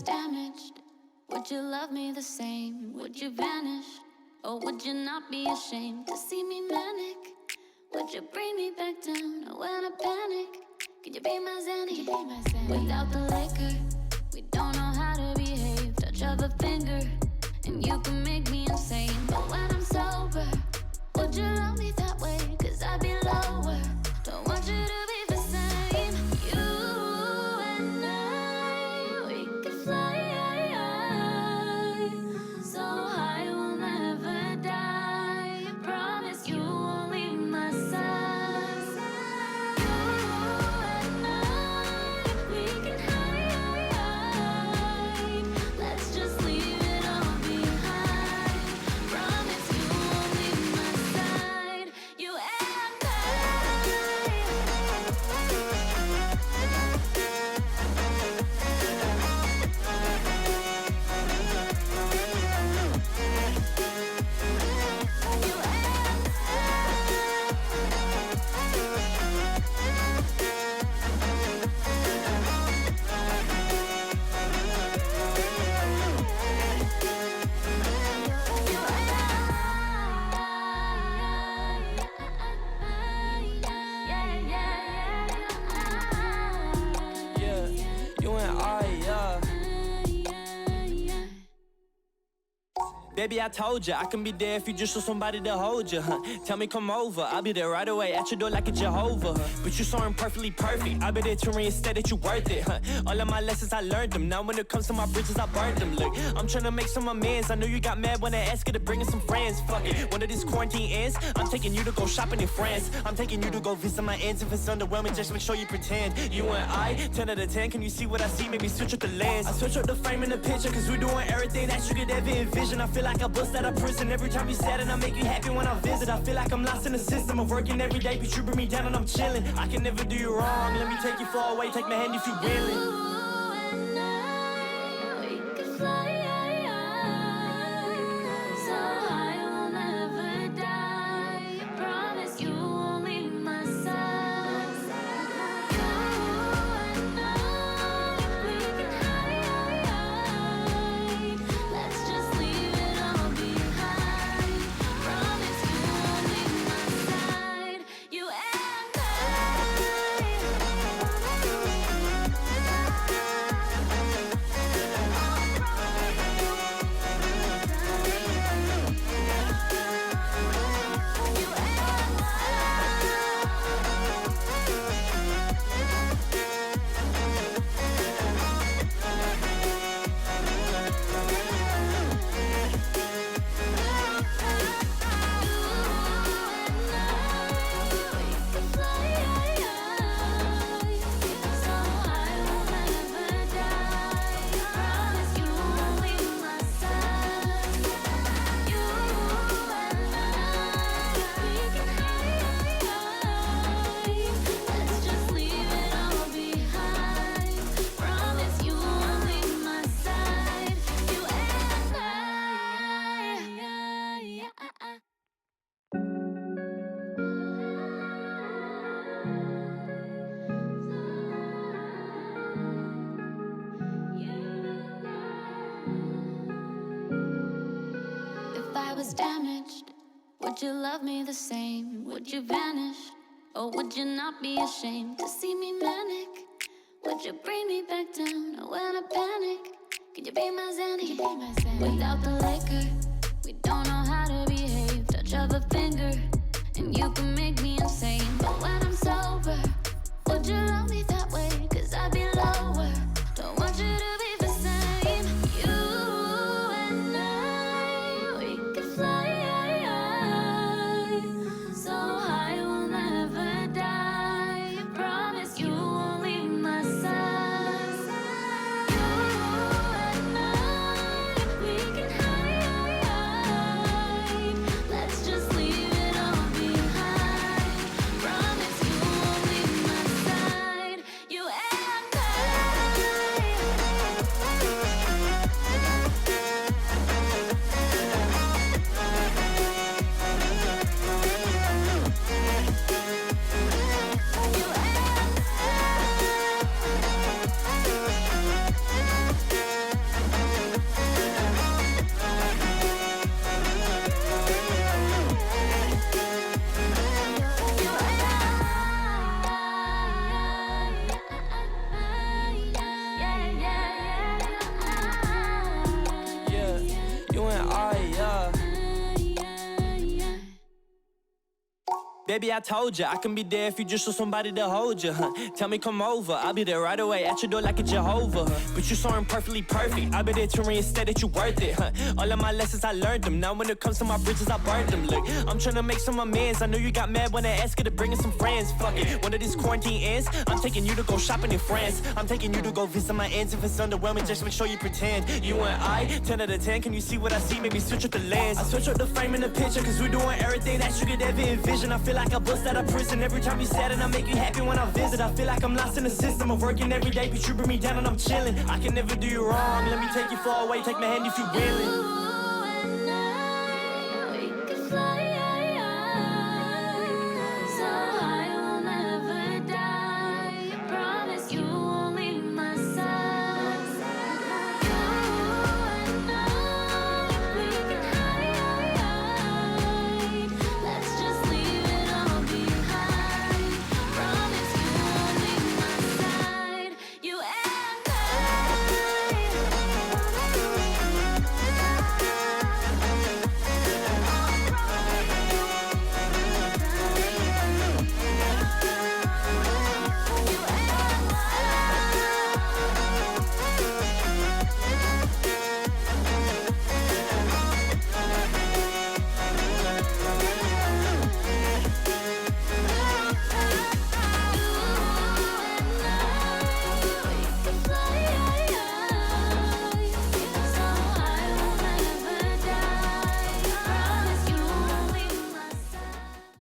was damaged, would you love me the same? Would you vanish? Or would you not be ashamed to see me manic? Would you bring me back down when I panic? Could you be my Xanny? Without the liquor, we don't know how to behave. Touch of a finger, and you can make me insane. But when I'm sober, would you love me that way? Cause I'd be lower. Don't want you to be the same. You and I, we could fly so high we'll never die. I promise you won't leave my side. You and I, we can hide. Let's just leave it all behind. Promise you won't leave my side. You and Baby, I told ya, I can be there if you just want somebody to hold ya, Tell me come over, I'll be there right away at your door like a Jehovah, But you so imperfectly perfect, I'll be there to reinstate that you worth it, All of my lessons, I learned them. Now when it comes to my bridges, I burned them. Look, I'm tryna make some amends. I know you got mad when I asked you to bring in some friends. Fuck it, when this quarantine ends, I'm taking you to go shopping in France. I'm taking you to go visit my aunts. If it's underwhelming, just make sure you pretend. You and I, 10 out of 10, can you see what I see? Maybe switch up the lens. I switch up the frame in the picture, cause we're doing everything that you could ever envision. I feel like I bust out of prison every time you sad, and I make you happy when I visit. I feel like I'm lost in the system of working every day, but you bring me down and I'm chilling. I can never do you wrong, let me take you far away, take my hand if you willing. you and I, we could fly so high we'll never die. I promise you won't leave my side. You and I, we can hide. Let's just leave it all behind. Promise you won't leave my side. You and if I was damaged, would you love me the same? Would you vanish? Or would you not be ashamed to see me manic? Would you bring me back down when I panic? Could you be my Xanny? Without the liquor, we don't know how to behave. Touch of a finger, and you can make me insane. But when I'm sober, would you love me that way? Cause I'd be lower. Don't want you to be the same. You and I, we could fly so high we'll never die. I promise you won't leave my side. You and I, we can hide. Baby, I told you I can be there if you just want somebody to hold you. Tell me come over, I'll be there right away at your door like a Jehovah. But you so imperfectly perfect, I'll be there to reinstate that you worth it. All of my lessons I learned them. Now when it comes to my bridges, I burned them. Look, I'm tryna make some amends. I know you got mad when I asked you to bring in some friends. Fuck it, when this quarantine ends, I'm taking you to go shopping in France. I'm taking you to go visit my aunts. If it's underwhelming, just make sure you pretend. You and I, 10 out of 10. Can you see what I see? Maybe switch up the lens. I switch up the frame in the picture, cause we're doing everything that you could ever envision. I feel like I bust out of prison every time you sad, and I make you happy when I visit. I feel like I'm lost in the system of working every day, but you bring me down and I'm chilling. I can never do you wrong. Let me take you far away, take my hand if you willing.